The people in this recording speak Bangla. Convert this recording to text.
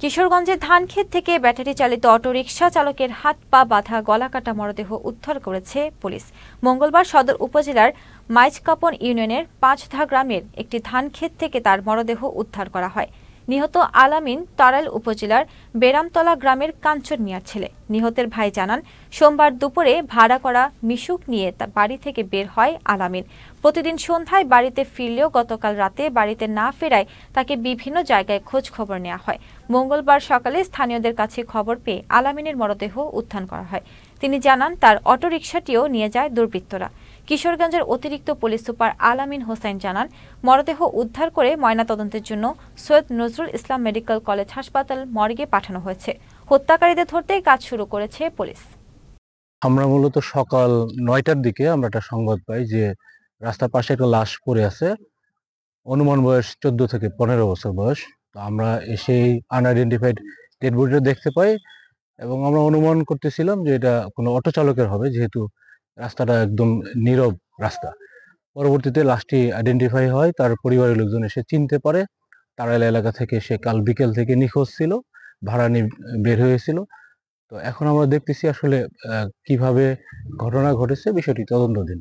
কিশোরগঞ্জের ধানক্ষেত থেকে ব্যাটারি চালিত অটোরিকশা চালকের হাত পা বাঁধা গলাকাটা মরদেহ উদ্ধার করেছে পুলিশ। মঙ্গলবার সদর উপজেলার মাইজকাপন ইউনিয়নের ৫ধা গ্রামের একটি ধানক্ষেত থেকে তার মরদেহ উদ্ধার করা হয়। নিহত আলামিন তারাইল উপজেলার বেরামতলা গ্রামের কাঞ্চন মিয়ার ছেলে। নিহতের ভাই জানান, সোমবার দুপুরে ভাড়া করা মিশুক নিয়ে বাড়ি থেকে বের হয় আলামিন। প্রতিদিন সন্ধ্যায় বাড়িতে ফিরলেও গতকাল রাতে বাড়িতে না ফেরায় তাকে বিভিন্ন জায়গায় খোঁজ খবর নেওয়া হয়। মঙ্গলবার সকালে স্থানীয়দের কাছে খবর পেয়ে আলামিনের মরদেহ উদ্ধার করা হয়। তিনি জানান, তার অটোরিকশাটিও নিয়ে যায় দুর্বৃত্তরা। কিশোরগঞ্জের অতিরিক্ত পুলিশ সুপার আলামিন হোসেন জানান, মরদেহ উদ্ধার করে ময়নাতদন্তের জন্য সৈয়দ নজরুল ইসলাম মেডিকেল কলেজ হাসপাতাল মর্গে পাঠানো হয়েছে। হত্যাকারীদের ধরতে কাজ শুরু করেছে পুলিশ। আমরা মূলত সকাল ৯টার দিকে আমরা একটা সংবাদ পাই যে রাস্তার পাশে একটা লাশ পড়ে আছে। অনুমান বয়স 14 থেকে 15 বছর বয়স। তো আমরা এসেই আনআইডেন্টিফাইড ডেড বডিটা দেখতে পাই এবং আমরা অনুমান করতেছিলাম যে এটা কোনো অটো চালকের হবে, যেহেতু রাস্তাটা একদম নীরব রাস্তা। পরবর্তীতে লাশটি আইডেন্টিফাই হয়, তার পরিবারের লোকজন এসে চিনতে পারে তারাইল এলাকা থেকে সে কাল বিকেল থেকে নিখোঁজ ছিল, ভাড়া নিয়ে বের হয়েছিল। তো এখন আমরা দেখতেছি আসলে কিভাবে ঘটনা ঘটেছে, বিষয়টি তদন্তাধীন।